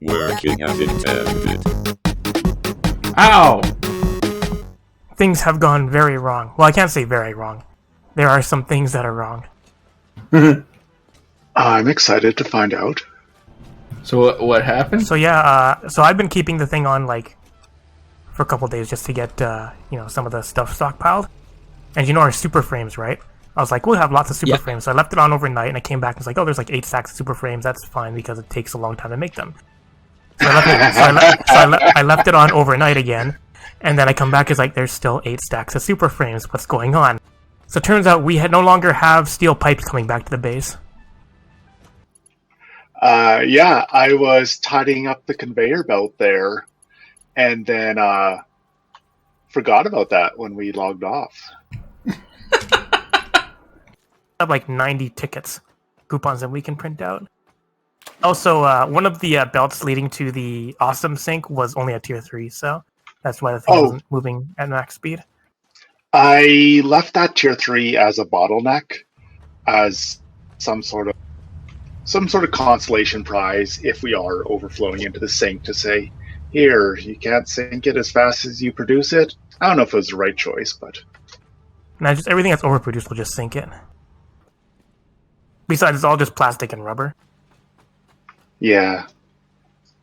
Working as intended. Ow! Things have gone very wrong. Well, I can't say very wrong. There are some things that are wrong. I'm excited to find out. So what happened? So yeah, so I've been keeping the thing on like for a couple days just to get some of the stuff stockpiled. And you know our super frames, right? I was like, we'll have lots of super frames. So I left it on overnight, and I came back and was like, oh, there's like 8 stacks of super frames. That's fine because it takes a long time to make them. So I left it on overnight again, and then I come back, it's like, there's still 8 stacks of super frames. What's going on? So it turns out we no longer have steel pipes coming back to the base. Yeah, I was tidying up the conveyor belt there, and then forgot about that when we logged off. I have like 90 tickets, coupons that we can print out. Also, one of the belts leading to the awesome sink was only a tier 3, so that's why the thing wasn't moving at max speed. I left that tier 3 as a bottleneck, as some sort of consolation prize if we are overflowing into the sink, to say, here, you can't sink it as fast as you produce it. I don't know if it was the right choice, but... Now, just everything that's overproduced will just sink it. Besides, it's all just plastic and rubber. Yeah.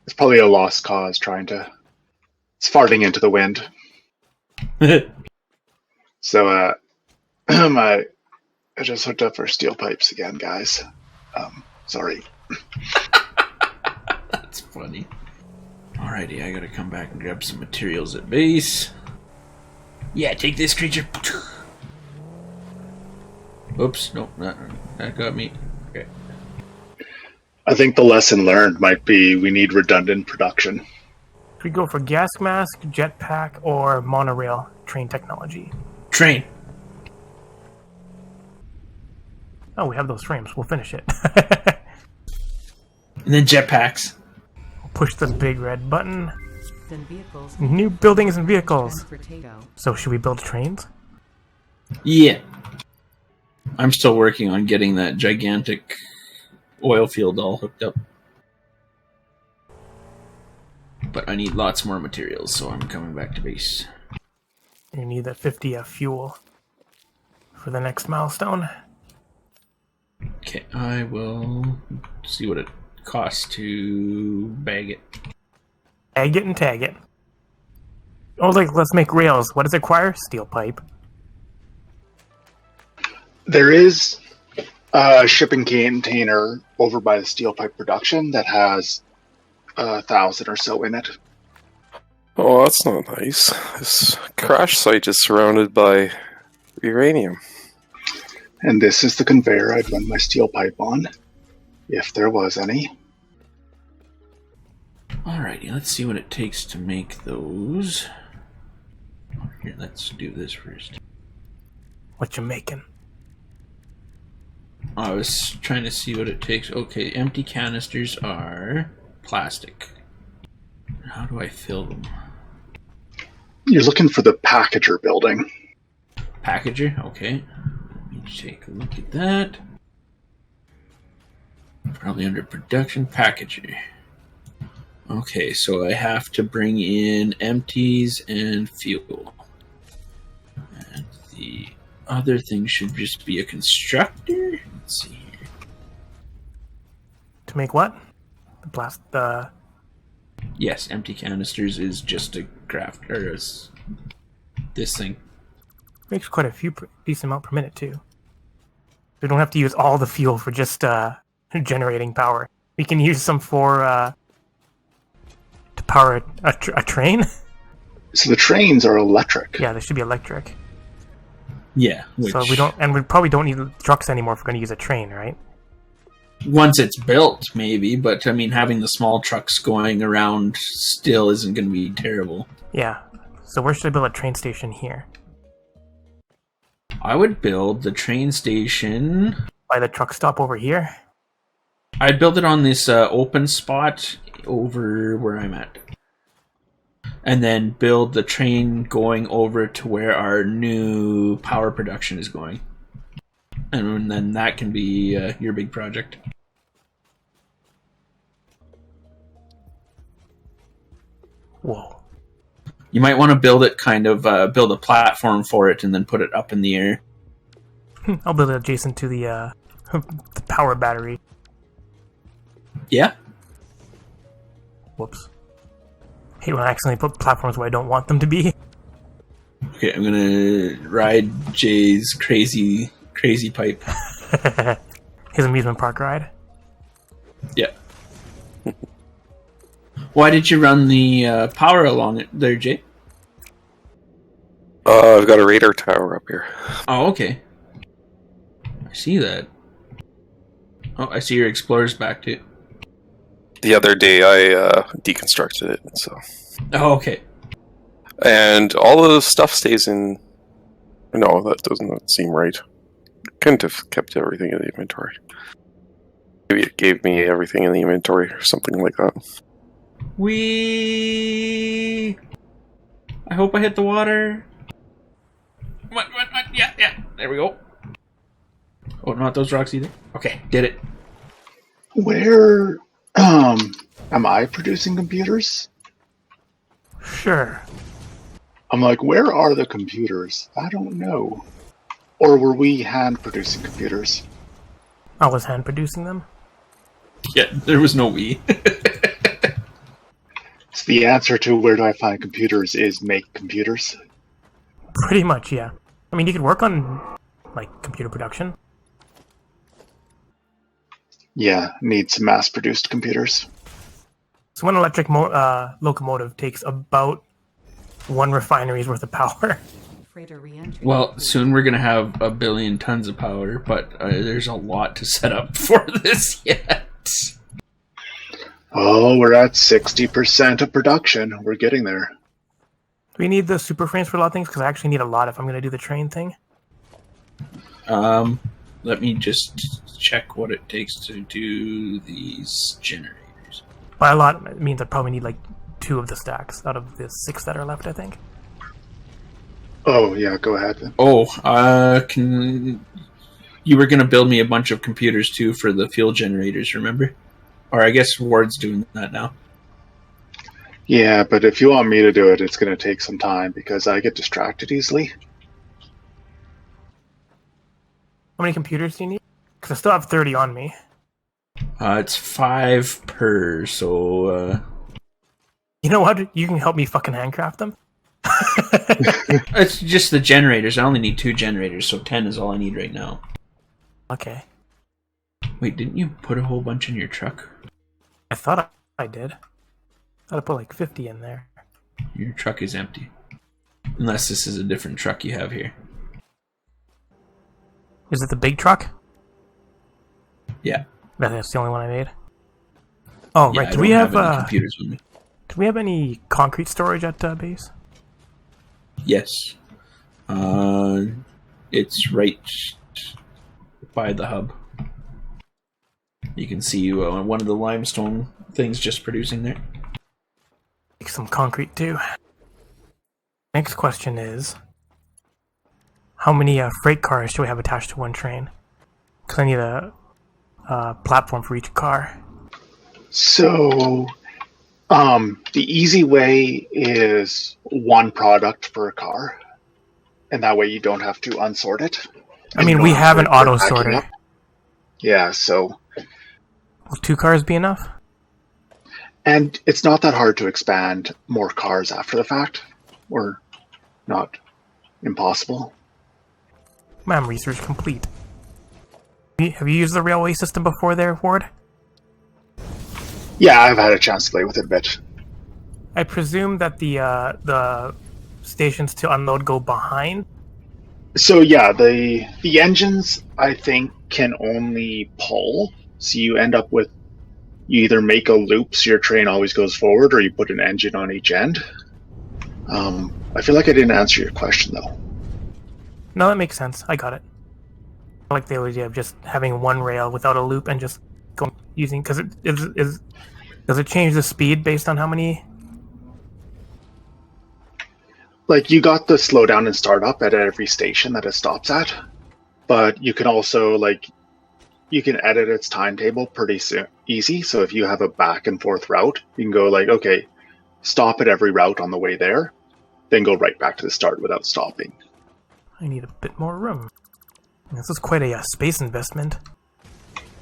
It's probably a lost cause it's farting into the wind. So, I just hooked up our steel pipes again, guys. Sorry. That's funny. Alrighty, I gotta come back and grab some materials at base. Yeah, take this, creature. Oops, no, that got me. Okay. I think the lesson learned might be we need redundant production. We go for gas mask, jetpack, or monorail train technology. Train. Oh, we have those frames. We'll finish it. And then jetpacks. Push the big red button. New buildings and vehicles. So should we build trains? Yeah. I'm still working on getting that gigantic oil field all hooked up. But I need lots more materials, so I'm coming back to base. You need that 50 fuel for the next milestone. Okay, I will see what it costs to bag it. Bag it and tag it. Oh, like, let's make rails. What does it require? Steel pipe. There is a shipping container over by the steel pipe production that has 1,000 or so in it. Oh, that's not nice. This crash site is surrounded by uranium. And this is the conveyor I'd run my steel pipe on, if there was any. Alrighty, let's see what it takes to make those. Here, let's do this first. What you making? I was trying to see what it takes. Okay, empty canisters are plastic. How do I fill them? You're looking for the packager building. Packager? Okay. Let me take a look at that. Probably under production packager. Okay, so I have to bring in empties and fuel. And the other thing should just be a constructor. Let's see here. To make what? The Yes, empty canisters is just a craft, or this thing. makes quite a few decent amount per minute too. We don't have to use all the fuel for just generating power. We can use some for to power a train. So the trains are electric. Yeah, they should be electric. Yeah. So we probably don't need trucks anymore if we're going to use a train, right? Once it's built, maybe, but I mean, having the small trucks going around still isn't going to be terrible. Yeah. So where should I build a train station here? I would build the train station By the truck stop over here? I'd build it on this open spot over where I'm at. And then build the train going over to where our new power production is going. And then that can be your big project. Whoa. You might want to build it build a platform for it and then put it up in the air. I'll build it adjacent to the the power battery. Yeah. Whoops. Hate when I accidentally put platforms where I don't want them to be. Okay, I'm gonna ride Jay's crazy pipe. His amusement park ride. Yeah. Why did you run the power along it there, Jay? I've got a radar tower up here. Oh, okay. I see that. Oh, I see your explorer's back too. The other day I deconstructed it, so. Oh, okay. And all the stuff stays in... No, that doesn't seem right. Couldn't have kept everything in the inventory. Maybe it gave me everything in the inventory or something like that. Whee! I hope I hit the water. What? Yeah. There we go. Oh, not those rocks either. Okay, did it. Where am I producing computers? Sure. I'm like, where are the computers? I don't know. Or were we hand producing computers? I was hand producing them. Yeah, there was no we. So the answer to where do I find computers is make computers. Pretty much, yeah. I mean, you could work on, like, computer production. Yeah, need some mass-produced computers. So one electric locomotive takes about 1 refinery's worth of power. Well, soon we're going to have 1 billion tons of power, but there's a lot to set up for this yet. Oh, we're at 60% of production. We're getting there. Do we need the super frames for a lot of things? Because I actually need a lot if I'm going to do the train thing. Let me just check what it takes to do these generators. By a lot, it means I probably need like 2 of the stacks out of the 6 that are left, I think. Oh, yeah, go ahead then. Oh, you were going to build me a bunch of computers too for the fuel generators, remember? Or I guess Ward's doing that now. Yeah, but if you want me to do it, it's going to take some time because I get distracted easily. How many computers do you need? Because I still have 30 on me. It's 5 per, so... You know what? You can help me fucking handcraft them. It's just the generators. I only need 2 generators, so 10 is all I need right now. Okay. Wait, didn't you put a whole bunch in your truck? I thought I did. I thought I put like 50 in there. Your truck is empty. Unless this is a different truck you have here. Is it the big truck? Yeah. That's the only one I made. Oh, Yeah, right. I Do we don't have any computers with me. do we have any concrete storage at base? Yes. It's right by the hub. You can see one of the limestone things just producing there. Make some concrete too. Next question is, how many freight cars should we have attached to one train? Because I need a platform for each car. So, the easy way is 1 product per car. And that way you don't have to unsort it. I mean, we have an auto sorter. Yeah, so... Will 2 cars be enough? And it's not that hard to expand more cars after the fact. Or not impossible. Ma'am, research complete. Have you used the railway system before there, Ward? Yeah, I've had a chance to play with it a bit. I presume that the stations to unload go behind. So yeah, the engines, I think, can only pull. So you end up with, you either make a loop so your train always goes forward, or you put an engine on each end. I feel like I didn't answer your question, though. No, that makes sense. I got it. I like the idea of just having 1 rail without a loop and just going using, because does it change the speed based on how many? Like, you got the slowdown and startup at every station that it stops at, but you can also, like, you can edit its timetable pretty easy. So if you have a back and forth route, you can go like, okay, stop at every route on the way there, then go right back to the start without stopping. I need a bit more room. This is quite a space investment.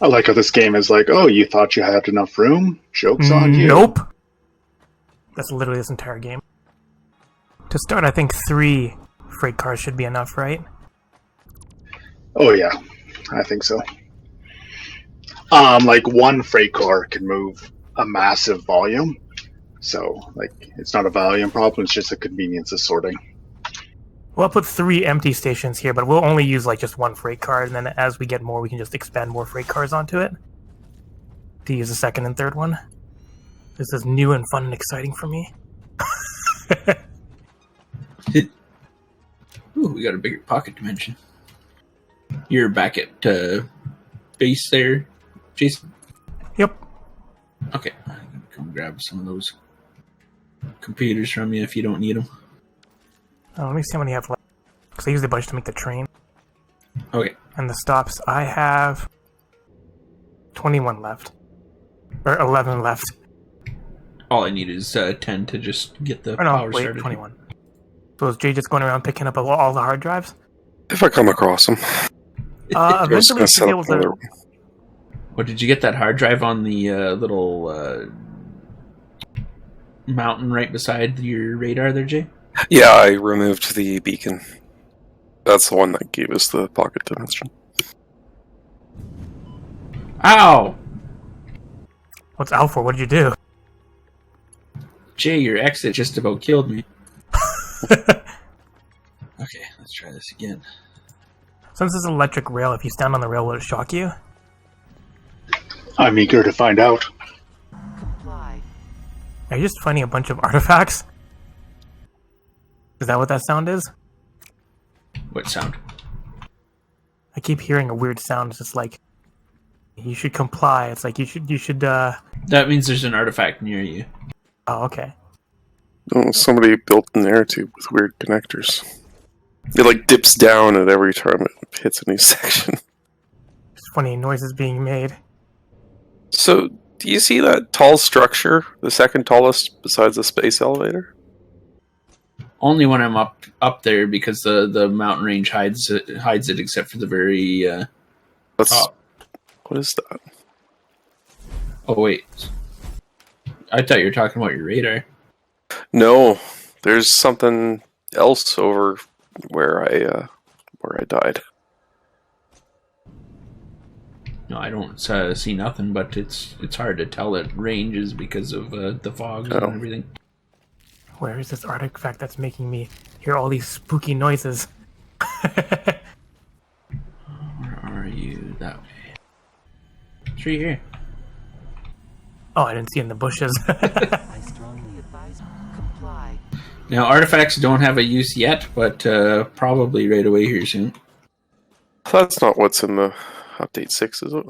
I like how this game is like, oh, you thought you had enough room? Joke's on you. Nope. That's literally this entire game. To start, I think 3 freight cars should be enough, right? Oh yeah, I think so. Like one freight car can move a massive volume, so like it's not a volume problem; it's just a convenience of sorting. We'll put 3 empty stations here, but we'll only use like just 1 freight car, and then as we get more, we can just expand more freight cars onto it to use the second and third one. This is new and fun and exciting for me. Ooh, we got a bigger pocket dimension. You're back at base there, Jason? Yep. Okay, I'm gonna come grab some of those computers from you if you don't need them. Let me see how many I have left. Because I used a bunch to make the train. Okay. And the stops, I have 21 left. Or 11 left. All I need is 10 to just get the Or no, power wait, started. 21. So is Jay just going around picking up all the hard drives? If I come across them. I was Eventually gonna you set should be up able to... another. What, did you get that hard drive on the little mountain right beside your radar there, Jay? Yeah, I removed the beacon. That's the one that gave us the pocket dimension. Ow! What's Al for? What did you do? Jay, your exit just about killed me. Okay, let's try this again. Since it's an electric rail, if you stand on the rail, will it shock you? I'm eager to find out. Are you just finding a bunch of artifacts? Is that what that sound is? What sound? I keep hearing a weird sound. It's just like, you should comply. It's like, you should, That means there's an artifact near you. Oh, okay. Oh, somebody built an air tube with weird connectors. It like dips down at every time it hits a new section. There's funny noises being made. So, do you see that tall structure? The second tallest besides the space elevator? Only when I'm up there because the mountain range hides it except for the very top. What is that? Oh wait, I thought you were talking about your radar. No, there's something else over where I died. No, I don't see nothing, but it's hard to tell at ranges because of the fog and everything. Where is this artifact that's making me hear all these spooky noises? Where are you? That way. It's right here. Oh, I didn't see it in the bushes. I strongly advise comply. Now, artifacts don't have a use yet, but probably right away here soon. That's not what's in the update 6, is it?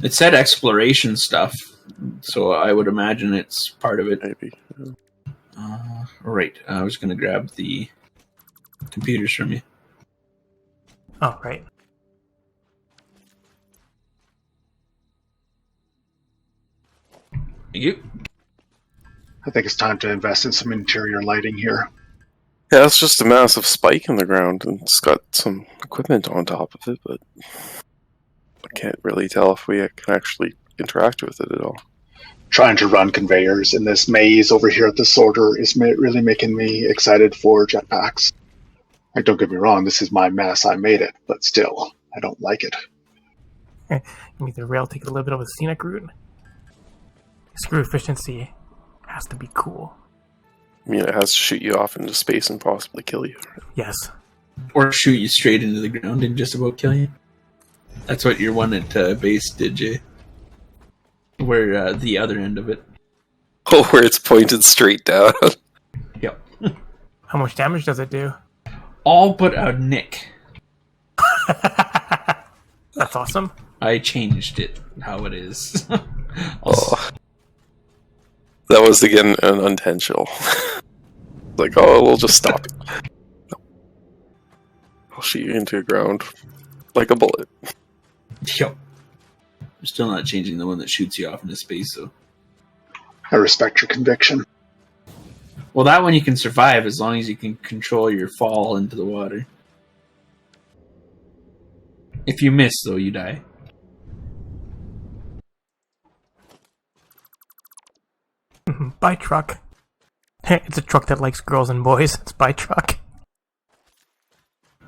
It said exploration stuff, so I would imagine it's part of it. Maybe. Right, I was going to grab the computers from you. Oh, right. Thank you. I think it's time to invest in some interior lighting here. Yeah, it's just a massive spike in the ground, and it's got some equipment on top of it, but I can't really tell if we can actually interact with it at all. Trying to run conveyors in this maze over here at the sorter is really making me excited for jetpacks. Like, don't get me wrong, this is my mess, I made it, but still, I don't like it. You make the rail take a little bit of a scenic route. Screw efficiency. Has to be cool. I mean, it has to shoot you off into space and possibly kill you. Yes. Or shoot you straight into the ground and just about kill you. That's what your one at base did, Jay. Where the other end of it. Oh, where it's pointed straight down. Yep. How much damage does it do? All but a nick. That's awesome. I changed it how it is. Oh. That was, again, an unintentional. Like, oh, we'll just stop it. No. I'll shoot you into the ground like a bullet. Yep. I'm still not changing the one that shoots you off into space, though. I respect your conviction. Well, that one you can survive as long as you can control your fall into the water. If you miss, though, you die. By truck. It's a truck that likes girls and boys. It's by truck.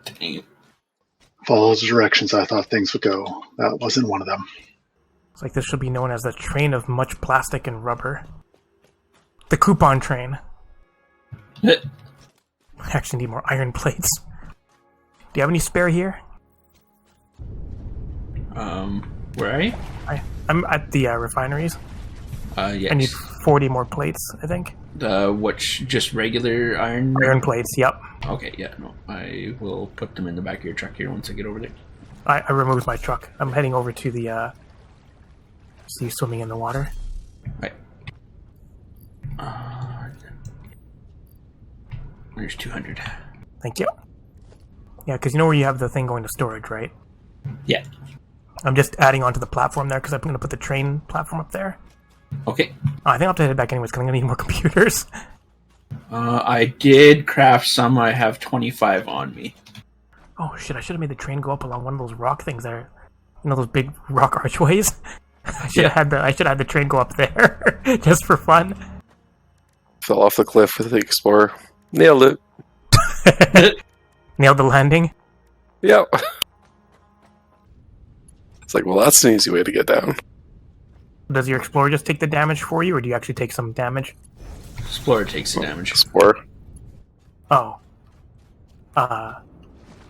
Dang. Follow the directions I thought things would go. That wasn't one of them. It's like this should be known as the train of much plastic and rubber. The coupon train. I actually need more iron plates. Do you have any spare here? Where are you? I'm at the refineries. Yes. I need 40 more plates, I think. Just regular iron? Iron plates, yep. Okay, yeah, no. I will put them in the back of your truck here once I get over there. I removed my truck. I'm heading over to the, see you swimming in the water. Right. There's 200. Thank you. Yeah, because you know where you have the thing going to storage, right? Yeah. I'm just adding onto the platform there because I'm going to put the train platform up there. Okay. I think I'll have to head back anyways because I'm going to need more computers. I did craft some. I have 25 on me. Oh shit, I should have made the train go up along one of those rock things there. You know those big rock archways? I should have had the train go up there just for fun. Fell off the cliff with the Explorer. Nailed it. Nailed the landing. Yep. It's like, well, that's an easy way to get down. Does your Explorer just take the damage for you, or do you actually take some damage? Explorer takes the damage. Explorer. Oh.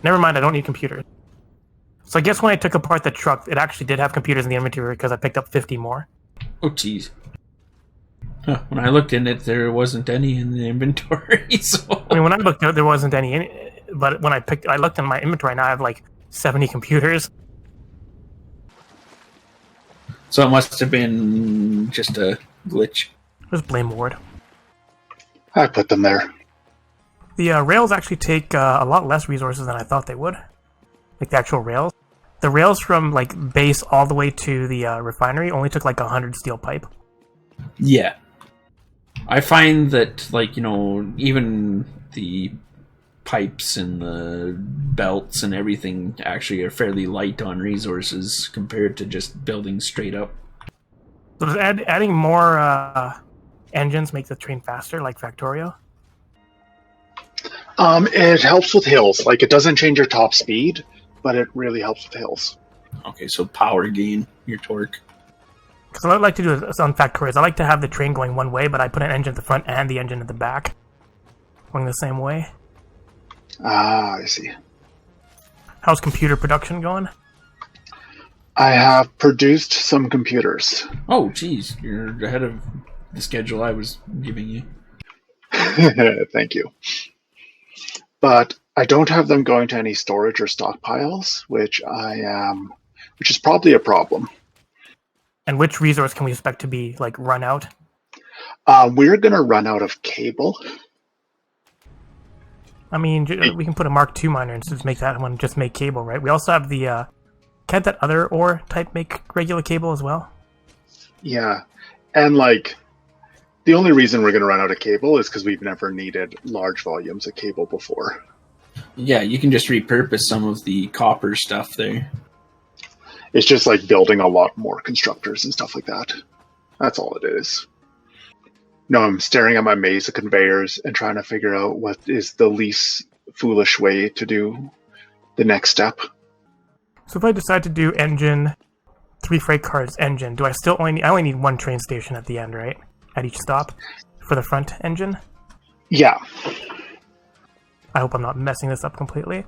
Never mind, I don't need computers. So I guess when I took apart the truck, it actually did have computers in the inventory because I picked up 50 more. Oh, jeez. Huh, when I looked in it, there wasn't any in the inventory, so... I mean, when I looked, there wasn't any, but when I looked in my inventory, now I have like 70 computers. So it must have been just a glitch. Just blame Ward. I put them there. The rails actually take a lot less resources than I thought they would. Like the actual rails. The rails from like base all the way to the refinery only took like 100 steel pipe. Yeah. I find that, like, you know, even the pipes and the belts and everything actually are fairly light on resources compared to just building straight up. So does adding more engines make the train faster, like Factorio? It helps with hills. Like, it doesn't change your top speed, but it really helps with hills. Okay, so power gain, your torque. Because what I like to do is on Factorio is I like to have the train going one way, but I put an engine at the front and the engine at the back, going the same way. Ah, I see. How's computer production going? I have produced some computers. Oh, geez, you're ahead of the schedule I was giving you. Thank you. But I don't have them going to any storage or stockpiles, which is probably a problem. And which resource can we expect to be like run out? We're going to run out of cable. I mean, we can put a Mark II miner and just make that one just make cable, right? We also have the can't that other ore type make regular cable as well? Yeah, and like the only reason we're going to run out of cable is because we've never needed large volumes of cable before. Yeah, you can just repurpose some of the copper stuff there. It's just like building a lot more constructors and stuff like that. That's all it is. No, I'm staring at my maze of conveyors and trying to figure out what is the least foolish way to do the next step. So if I decide to do engine, 3 freight cars, engine, do I still I only need 1 train station at the end, right? At each stop for the front engine? Yeah. I hope I'm not messing this up completely.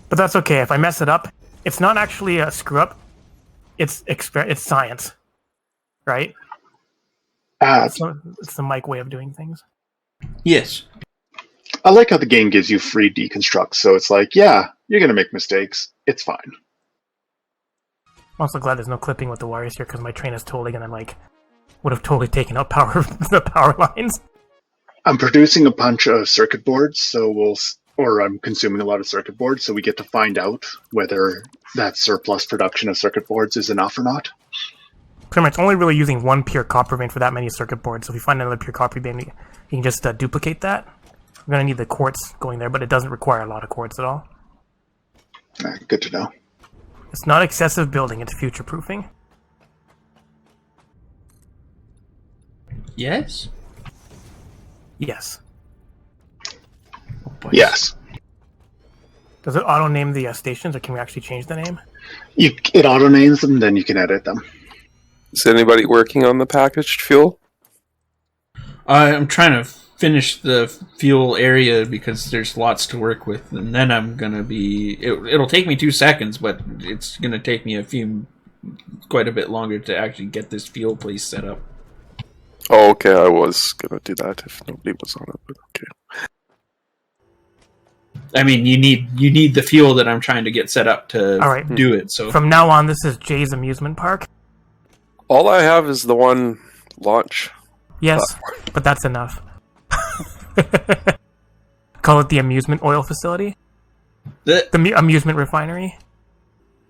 But that's okay. If I mess it up, it's not actually a screw up. It's science, right? It's the Mike way of doing things. Yes. I like how the game gives you free deconstruct, so it's like, yeah, you're going to make mistakes. It's fine. I'm also glad there's no clipping with the wires here because my train is totally going to would have totally taken out the power lines. I'm producing a bunch of circuit boards, or I'm consuming a lot of circuit boards, so we get to find out whether that surplus production of circuit boards is enough or not. Pretty much only really using one pure copper vein for that many circuit boards. So if we find another pure copper vein, you can just duplicate that. We're going to need the quartz going there, but it doesn't require a lot of quartz at all. Good to know. It's not excessive building, it's future proofing. Yes? Yes. Oh, boy. Yes. Does it auto name the stations, or can we actually change the name? It auto names them, then you can edit them. Is anybody working on the packaged fuel? I'm trying to finish the fuel area because there's lots to work with, and then I'm gonna be. It'll take me 2 seconds, but it's gonna take me quite a bit longer to actually get this fuel place set up. Oh, okay. I was gonna do that if nobody was on it, but okay. I mean, you need the fuel that I'm trying to get set up to All right. do it. So From now on, this is Jay's Amusement Park. All I have is the one launch. Yes, but that's enough. Call it the Amusement Oil Facility. The Amusement Refinery.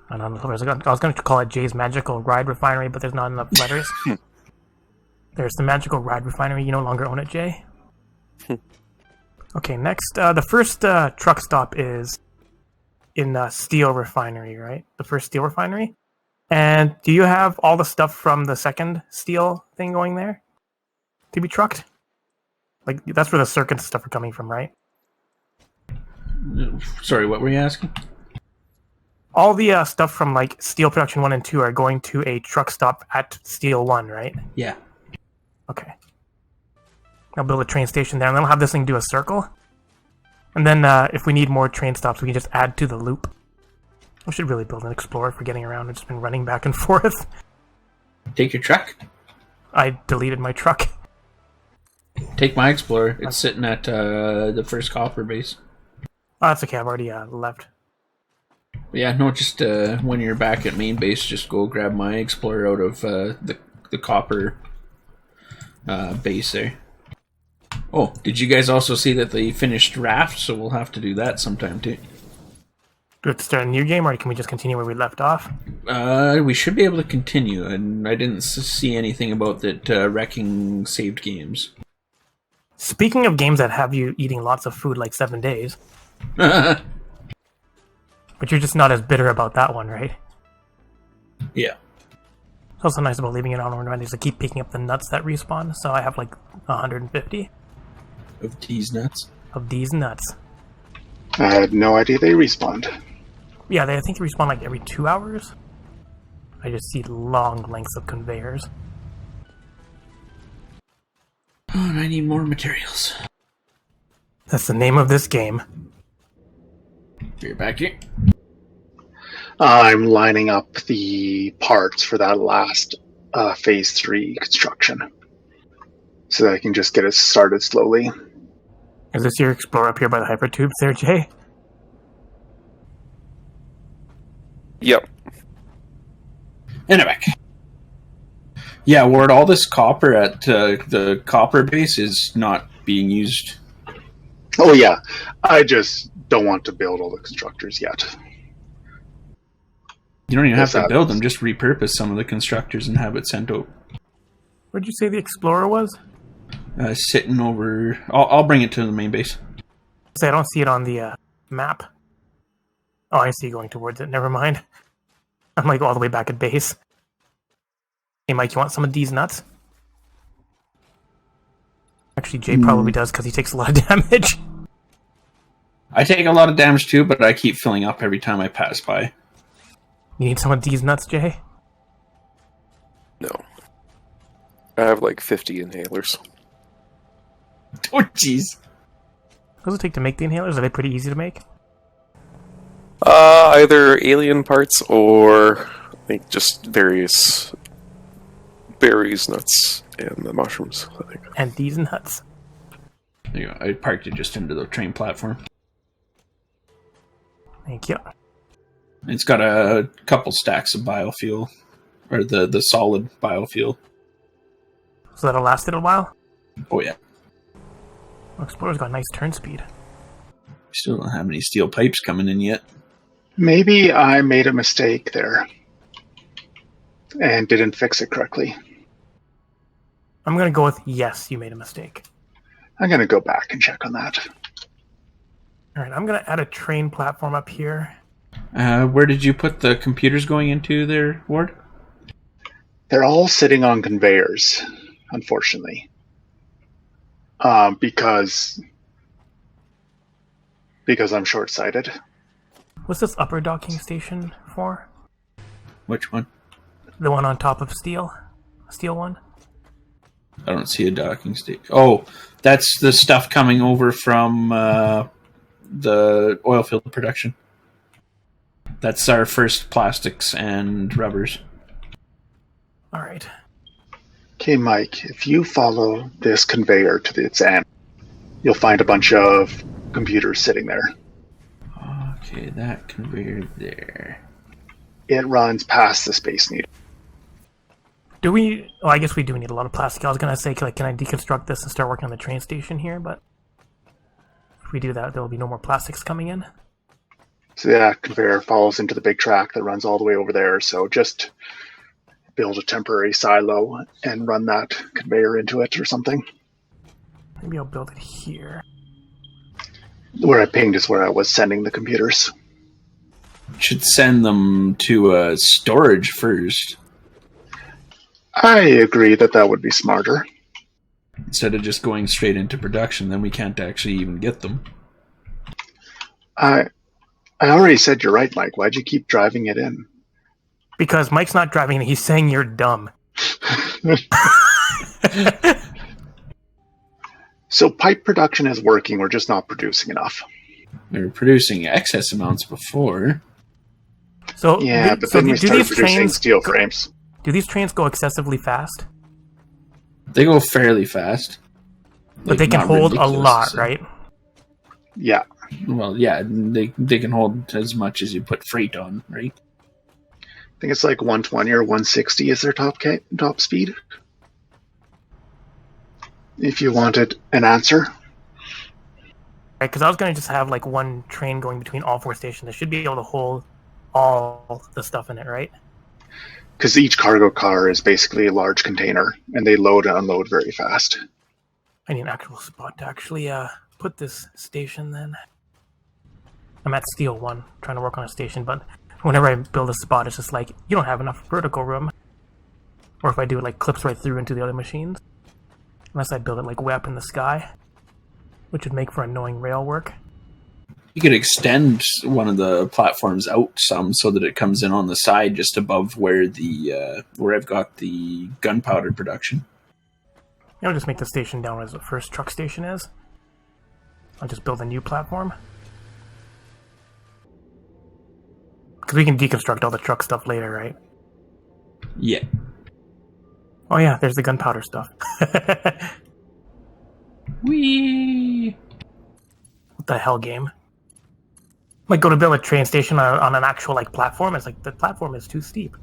I don't know. I was going to call it Jay's Magical Ride Refinery, but there's not enough letters. There's the Magical Ride Refinery. You no longer own it, Jay. Okay, next. The first truck stop is in Steel Refinery, right? The first Steel Refinery. And do you have all the stuff from the second steel thing going there to be trucked? Like, that's where the circuit stuff are coming from, right? sorry, what were you asking? All the stuff from like Steel Production 1 and 2 are going to a truck stop at Steel 1, right? Yeah. Okay. I'll build a train station there, and then I'll have this thing do a circle. And then if we need more train stops, we can just add to the loop. We should really build an Explorer for getting around. I've just been running back and forth. Take your truck. I deleted my truck. Take my Explorer. It's sitting at the first copper base. Oh, that's okay. I've already left. But yeah, no, just when you're back at main base, just go grab my Explorer out of the copper base there. Oh, did you guys also see that they finished Raft? So we'll have to do that sometime too. Do we have to start a new game, or can we just continue where we left off? We should be able to continue, and I didn't see anything about that wrecking saved games. Speaking of games that have you eating lots of food like 7 days, Yeah. but you're just not as bitter about that one, right? Yeah. It's also nice about leaving it on overnight is to keep picking up the nuts that respawn, so I have like 150 Of these nuts. of these nuts. I had no idea they respawned. Yeah, I think they respawn like every 2 hours. I just see long lengths of conveyors. Oh, and I need more materials. That's the name of this game. You're back here. I'm lining up the parts for that last phase 3 construction, so that I can just get it started slowly. Is this your Explorer up here by the hypertubes there, Jay? Yep. And I'm back. Yeah, Ward, all this copper at the copper base is not being used. Oh yeah, I just don't want to build all the constructors yet. You don't even have to Yes, build them, just repurpose some of the constructors and have it sent out. Where'd you say the Explorer was? Sitting over... I'll bring it to the main base. See, I don't see it on the map. Oh, I see you going towards it. Never mind. I'm like all the way back at base. Hey, Mike, you want some of these nuts? Actually, Jay probably does because he takes a lot of damage. I take a lot of damage too, but I keep filling up every time I pass by. You need some of these nuts, Jay? No. I have like 50 inhalers. Oh, jeez. What does it take to make the inhalers? Are they pretty easy to make? Either alien parts or like just various berries, nuts, and the mushrooms, I think. And these nuts. There you go. I parked it just into the train platform. Thank you. It's got a couple stacks of biofuel. Or the solid biofuel. So that'll last it a while? Oh, yeah. Oh, Explorer's got nice turn speed. Still don't have any steel pipes coming in yet. Maybe I made a mistake there. and didn't fix it correctly. I'm gonna go with yes, you made a mistake. I'm going to go back and check on that. All right, I'm gonna add a train platform up here. Where did you put the computers going into there, Ward? They're all sitting on conveyors, unfortunately, because I'm short-sighted. What's this upper docking station for? Which one? The one on top of steel? Steel one? I don't see a docking station. Oh, that's the stuff coming over from the oil field production. That's our first plastics and rubbers. All right. Okay, Mike, if you follow this conveyor to its end, you'll find a bunch of computers sitting there. Okay, that conveyor there. It runs past the Space Needle. Do we... Oh, I guess we do need a lot of plastic. I was going to say, like, can I deconstruct this and start working on the train station here? But if we do that, there will be no more plastics coming in. So that conveyor follows into the big track that runs all the way over there. So just build a temporary silo and run that conveyor into it or something. Maybe I'll build it here. Where I pinged is where I was sending the computers. Should send them to storage first. I agree that would be smarter. Instead of just going straight into production, then we can't actually even get them. I already said you're right, Mike. Why'd you keep driving it in? Because Mike's not driving it. He's saying you're dumb. So pipe production is working. We're just not producing enough. We were producing excess amounts before. So Yeah, but then we started producing steel frames. Do these trains go excessively fast? They go fairly fast. But they can hold a lot, right? Yeah. Well, yeah, they can hold as much as you put freight on, right? I think it's like 120 or 160 is their top speed. If you wanted an answer. Right, because I was going to just have like one train going between all four stations. They should be able to hold all the stuff in it, right? Because each cargo car is basically a large container, and they load and unload very fast. I need an actual spot to actually put this station then. I'm at Steel 1, trying to work on a station, but whenever I build a spot, it's just like, you don't have enough vertical room. Or if I do it, like, clips right through into the other machines. Unless I build it, like, way up in the sky, which would make for annoying rail work. You could extend one of the platforms out some so that it comes in on the side just above where the where I've got the gunpowder production. I'll just make the station down as the first truck station is. I'll just build a new platform. Because we can deconstruct all the truck stuff later, right? Yeah. Oh yeah, there's the gunpowder stuff. Whee! What the hell, game? Like, go to build a train station on an actual, like, platform. It's like, the platform is too steep.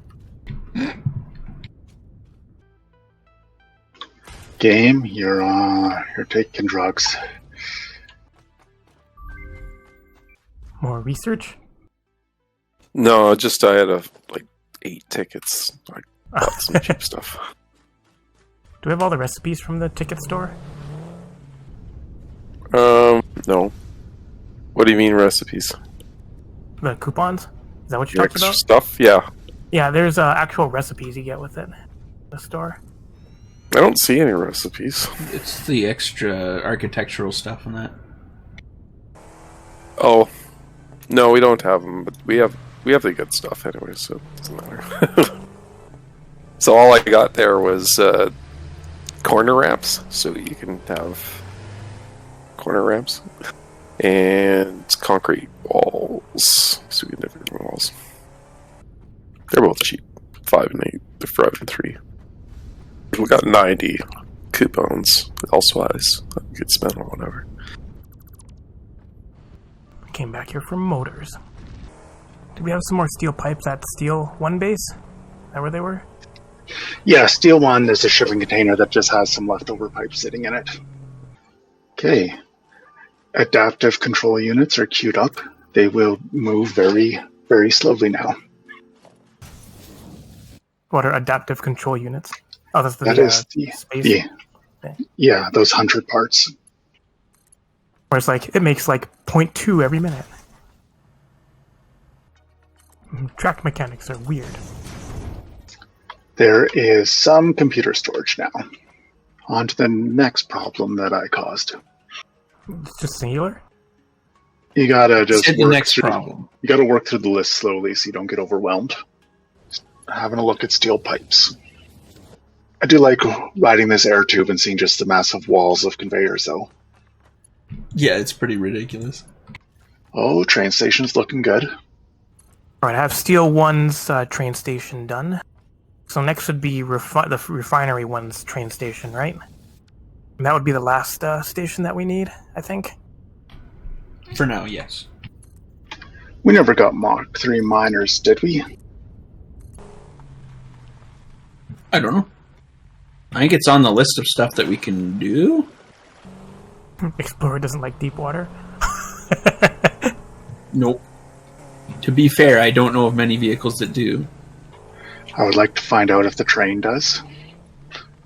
Game, you're taking drugs. More research? No, just I had like 8 tickets. I bought some cheap stuff. Do we have all the recipes from the ticket store? No. What do you mean recipes? The coupons? Is that what you're talking Extra about? stuff? Yeah. Yeah, there's actual recipes you get with it. The store. I don't see any recipes. It's the extra architectural stuff and that. Oh. No, we don't have them, but we have the good stuff anyway, so it doesn't matter. So all I got there was corner ramps, so you can have corner ramps, and concrete walls, so we can have different walls. They're both cheap, 5 and 8. They're 5 and 3. We got 90 coupons elsewise that we could spend on whatever. Came back here for motors. Do we have some more steel pipes at Steel 1 base? Is that where they were? Yeah, Steel 1 is a shipping container that just has some leftover pipes sitting in it. Okay. Adaptive control units are queued up. They will move very, very slowly now. What are adaptive control units? Oh, that's the, That is the space. yeah, those 100 parts. Where it's like, it makes like 0.2 every minute. Track mechanics are weird. There is some computer storage now. On to the next problem that I caused. It's just singular? You gotta just Said the next problem. You gotta work through the list slowly so you don't get overwhelmed. Just having a look at steel pipes. I do like riding this air tube and seeing just the massive walls of conveyors, though. Yeah, it's pretty ridiculous. Oh, train station's looking good. Alright, I have Steel 1's train station done. So next would be the refinery 1's train station, right? And that would be the last station that we need, I think. For now, yes. We never got Mach 3 miners, did we? I don't know. I think it's on the list of stuff that we can do. Explorer doesn't like deep water. Nope. To be fair, I don't know of many vehicles that do. I would like to find out if the train does.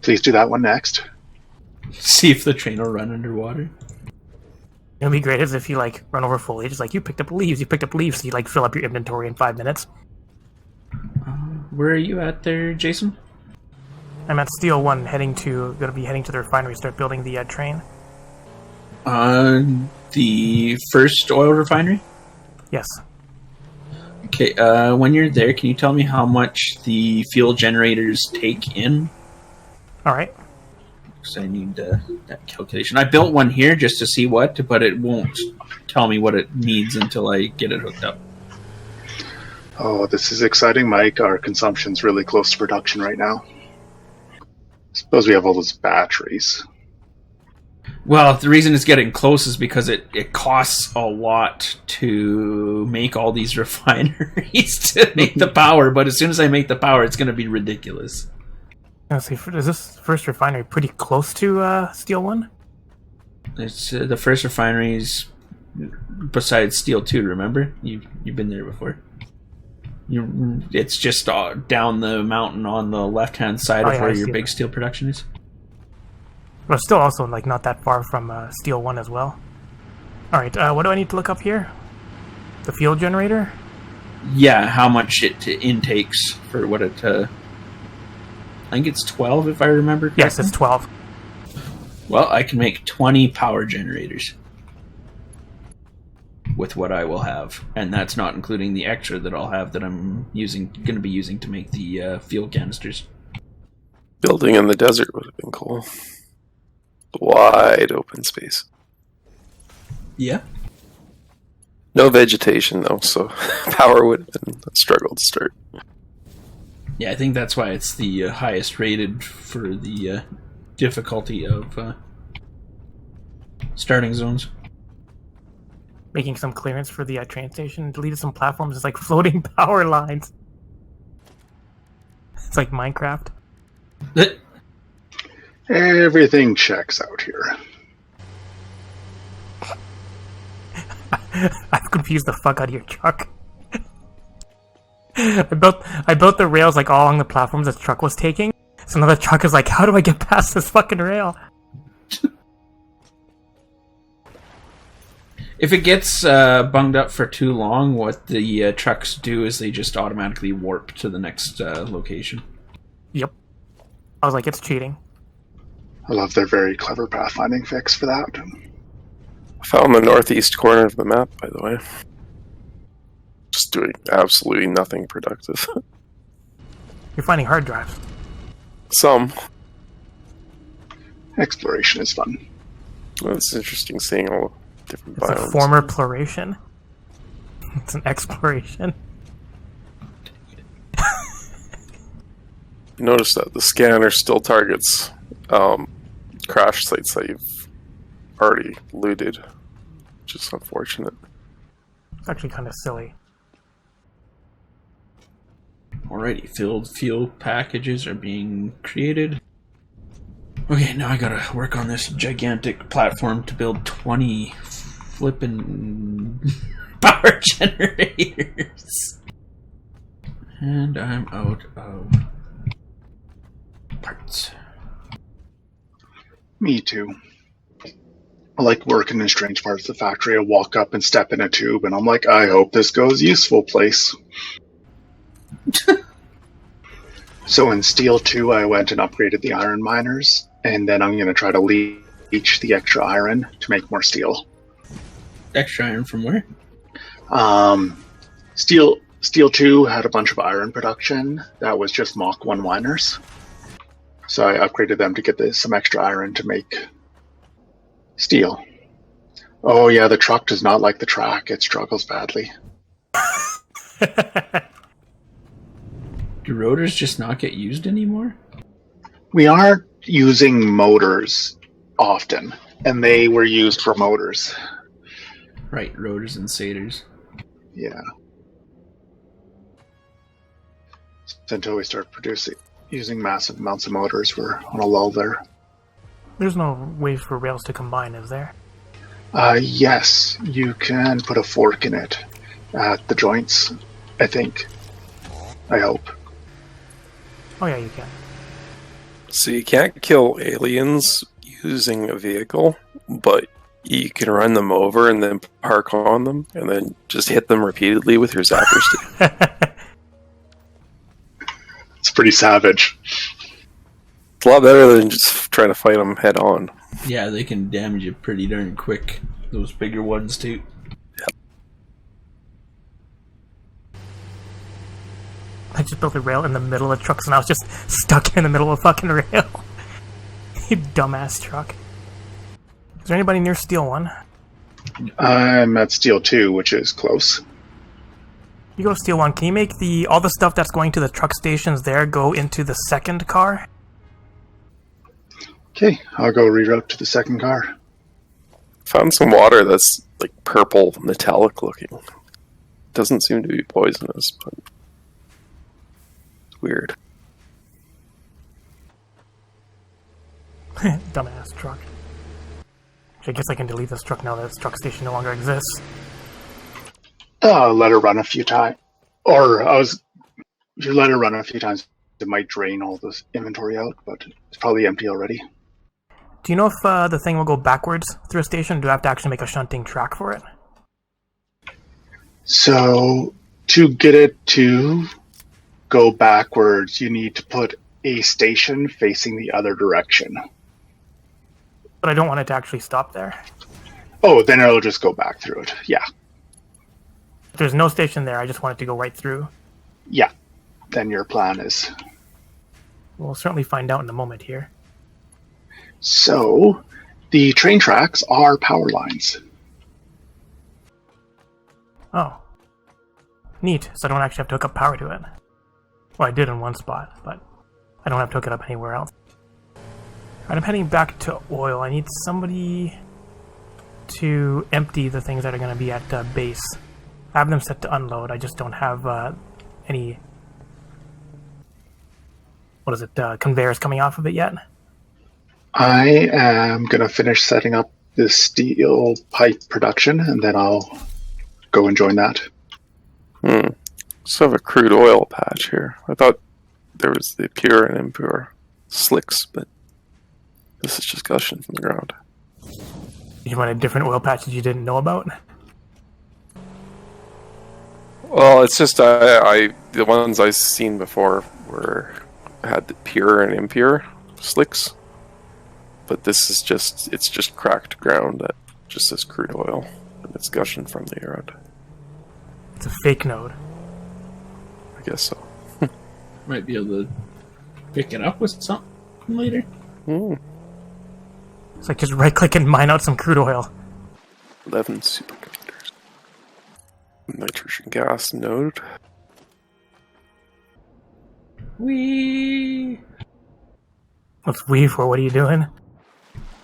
Please do that one next. See if the train will run underwater. It would be great as if you like run over foliage. It's like, you picked up leaves, so you like fill up your inventory in 5 minutes. Where are you at there, Jason? I'm at Steel 1, gonna be heading to the refinery, start building the train. The first oil refinery? Yes. Okay, when you're there, can you tell me how much the fuel generators take in? Alright. Because I need that calculation. I built one here just to see what, but it won't tell me what it needs until I get it hooked up. Oh, this is exciting, Mike. Our consumption's really close to production right now. Suppose we have all those batteries. Well, the reason it's getting close is because it costs a lot to make all these refineries to make the power, but as soon as I make the power, it's going to be ridiculous. Let's see, is this first refinery pretty close to Steel 1? It's the first refineries besides Steel 2, remember? You've been there before. It's just down the mountain on the left-hand side of where your big steel production is. But still also like not that far from Steel 1 as well. Alright, what do I need to look up here? The fuel generator? Yeah, how much it intakes for what it... I think it's 12 if I remember correctly. Yes, it's 12. Well, I can make 20 power generators with what I will have. And that's not including the extra that I'll have that I'm going to be using to make the fuel canisters. Building in the desert would have been cool. Wide open space. Yeah. No vegetation though, so power would have been a struggle to start. Yeah, I think that's why it's the highest rated for the difficulty of starting zones. Making some clearance for the train station. Deleted some platforms. It's like floating power lines. It's like Minecraft. Everything checks out here. I've confused the fuck out of your truck. I built the rails like all along the platforms the truck was taking. So now the truck is like, how do I get past this fucking rail? If it gets bunged up for too long, what the trucks do is they just automatically warp to the next location. Yep. I was like, it's cheating. I love their very clever pathfinding fix for that. I found the northeast corner of the map, by the way. Just doing absolutely nothing productive. You're finding hard drives. Some. Exploration is fun. Well, it's interesting seeing all the different It's biomes. a former pluration. It's an exploration. You notice that the scanner still targets crash sites that you've already looted, which is unfortunate. It's actually kind of silly. Alrighty, filled fuel packages are being created. Okay, now I gotta work on this gigantic platform to build 20 flippin' power generators. And I'm out of parts. Me too. I like working in strange parts of the factory. I walk up and step in a tube, and I'm like, I hope this goes useful place. So in Steel 2, I went and upgraded the iron miners, and then I'm going to try to leach the extra iron to make more steel. Extra iron from where? Steel 2 had a bunch of iron production that was just Mach 1 miners. So I upgraded them to get some extra iron to make steel. Oh yeah, the truck does not like the track. It struggles badly. Do rotors just not get used anymore? We aren't using motors often, and they were used for motors. Right, rotors and stators. Yeah. So until we start using massive amounts of motors, we're on a lull there. There's no way for rails to combine, is there? Yes, you can put a fork in it at the joints, I think. I hope. Oh yeah, you can. So you can't kill aliens using a vehicle, but you can run them over and then park on them and then just hit them repeatedly with your zapper stick. It's pretty savage. It's a lot better than just trying to fight them head on. Yeah, they can damage you pretty darn quick. Those bigger ones too. I just built a rail in the middle of trucks and I was just stuck in the middle of a fucking rail. You dumbass truck. Is there anybody near Steel 1? I'm at Steel 2, which is close. You go to Steel 1, can you make all the stuff that's going to the truck stations there go into the second car? Okay, I'll go reroute to the second car. Found some water that's like purple metallic looking. Doesn't seem to be poisonous, but it's weird. Dumbass truck. I guess I can delete this truck now that this truck station no longer exists. Let her run a few times. If you let her run a few times, it might drain all this inventory out, but it's probably empty already. Do you know if the thing will go backwards through a station, or do I have to actually make a shunting track for it? So, to get it to go backwards, you need to put a station facing the other direction. But I don't want it to actually stop there. Oh, then it'll just go back through it. Yeah. If there's no station there, I just want it to go right through. Yeah. Then your plan is... We'll certainly find out in a moment here. So, the train tracks are power lines. Oh. Neat, so I don't actually have to hook up power to it. Well, I did in one spot, but I don't have to hook it up anywhere else. Alright, I'm heading back to oil. I need somebody to empty the things that are going to be at base. I have them set to unload, I just don't have any... What is it, conveyors coming off of it yet? I am going to finish setting up the steel pipe production, and then I'll go and join that. So have a crude oil patch here. I thought there was the pure and impure slicks, but this is just gushing from the ground. You want a different oil patch that you didn't know about? Well, it's just the ones I've seen before had the pure and impure slicks, but this is it's just cracked ground that just says crude oil, and it's gushing from the ground. It's a fake node. I guess so. Might be able to pick it up with something later. It's like just right-click and mine out some crude oil. 11 superconductors. Nitrogen gas node. Wee. What's we for? What are you doing?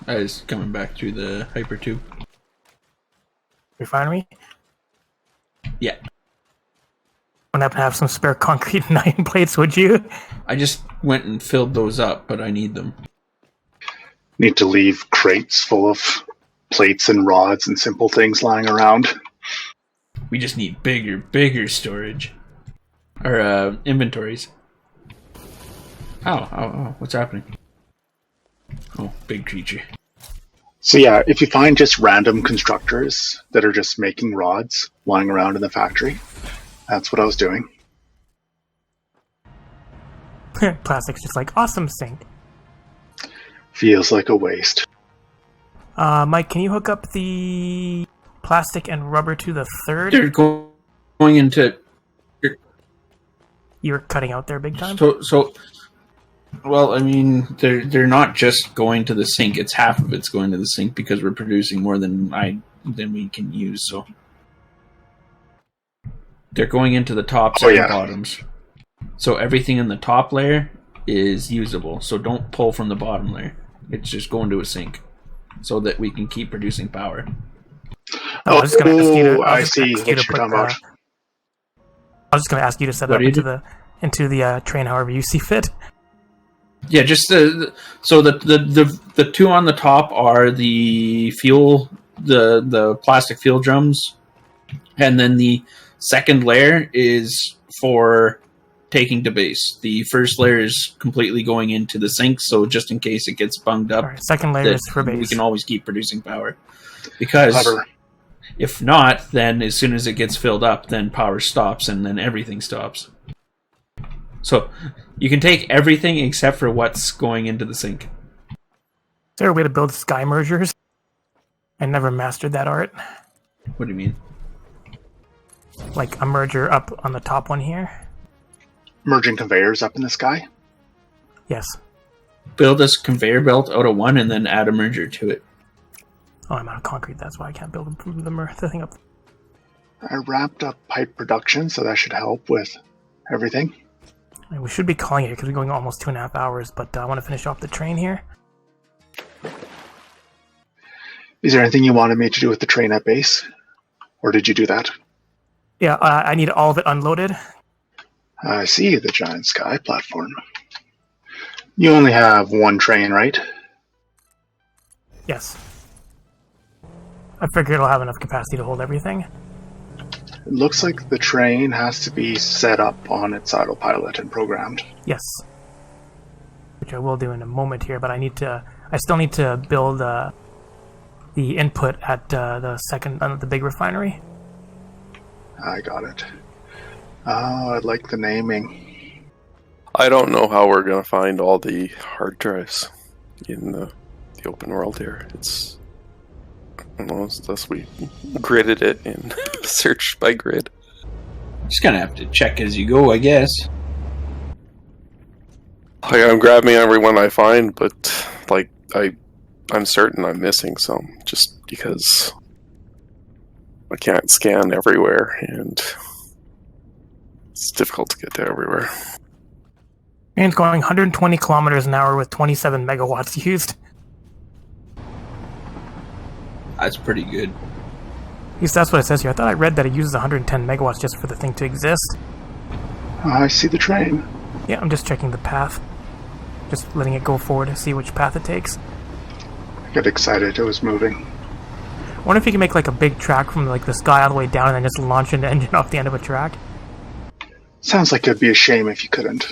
I was coming back through the hypertube. Refinery? Yeah. Wouldn't happen to have some spare concrete and iron plates, would you? I just went and filled those up, but I need them. Need to leave crates full of plates and rods and simple things lying around. We just need bigger storage. Or, inventories. Oh, what's happening? Oh, big creature. So yeah, if you find just random constructors that are just making rods lying around in the factory, that's what I was doing. Plastic's just like, awesome sink. Feels like a waste. Mike, can you hook up the plastic and rubber to the third? They're going into... You were cutting out there big time? So, well, I mean, they're not just going to the sink. It's half of it's going to the sink because we're producing more than we can use. So they're going into the tops and the bottoms. So everything in the top layer is usable. So don't pull from the bottom layer. It's just going to a sink so that we can keep producing power. I was just going to ask you to. I see what you're talking about. I was just going to ask you to set it up into the train however you see fit. Yeah, just the two on the top are the fuel, the plastic fuel drums, and then the second layer is for taking to base. The first layer is completely going into the sink, so just in case it gets bunged up, second layer is for base. We can always keep producing power. Because if not, then as soon as it gets filled up, then power stops and then everything stops. So you can take everything except for what's going into the sink. Is there a way to build sky mergers? I never mastered that art. What do you mean? Like a merger up on the top one here? Merging conveyors up in the sky? Yes. Build a conveyor belt out of one and then add a merger to it. Oh, I'm out of concrete. That's why I can't build the thing up. I wrapped up pipe production, so that should help with everything. We should be calling it because we're going almost 2.5 hours, but I want to finish off the train here. Is there anything you wanted me to do with the train at base? Or did you do that? Yeah, I need all of it unloaded. I see the giant sky platform. You only have one train, right? Yes. I figure it'll have enough capacity to hold everything. It looks like the train has to be set up on its autopilot and programmed. Yes. Which I will do in a moment here, but I still need to build the input at the big refinery. I got it. Oh, I like the naming. I don't know how we're going to find all the hard drives in the open world here. It's, I don't know, unless we gridded it in search by grid. Just gonna have to check as you go, I guess. I'm grabbing everyone I find, but I'm certain I'm missing some just because I can't scan everywhere and it's difficult to get to everywhere. Train's going 120 kilometers an hour with 27 megawatts used. That's pretty good. At least that's what it says here. I thought I read that it uses 110 megawatts just for the thing to exist. I see the train. Yeah, I'm just checking the path. Just letting it go forward to see which path it takes. I got excited. It was moving. I wonder if you can make like a big track from like the sky all the way down and then just launch an engine off the end of a track. Sounds like it'd be a shame if you couldn't.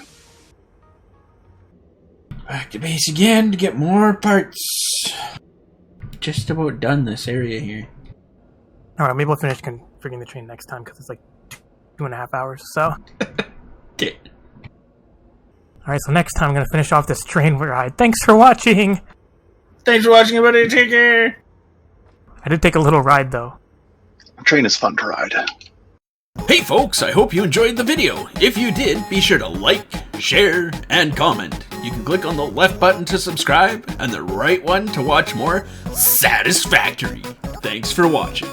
Back to base again to get more parts. Just about done this area here. Alright, maybe we'll finish configuring the train next time because it's like 2.5 hours or so. Okay. Alright, so next time I'm going to finish off this train ride. Thanks for watching! Thanks for watching, everybody. Take care. I did take a little ride though. A train is fun to ride. Hey folks, I hope you enjoyed the video. If you did, be sure to like, share, and comment. You can click on the left button to subscribe and the right one to watch more Satisfactory. Thanks for watching.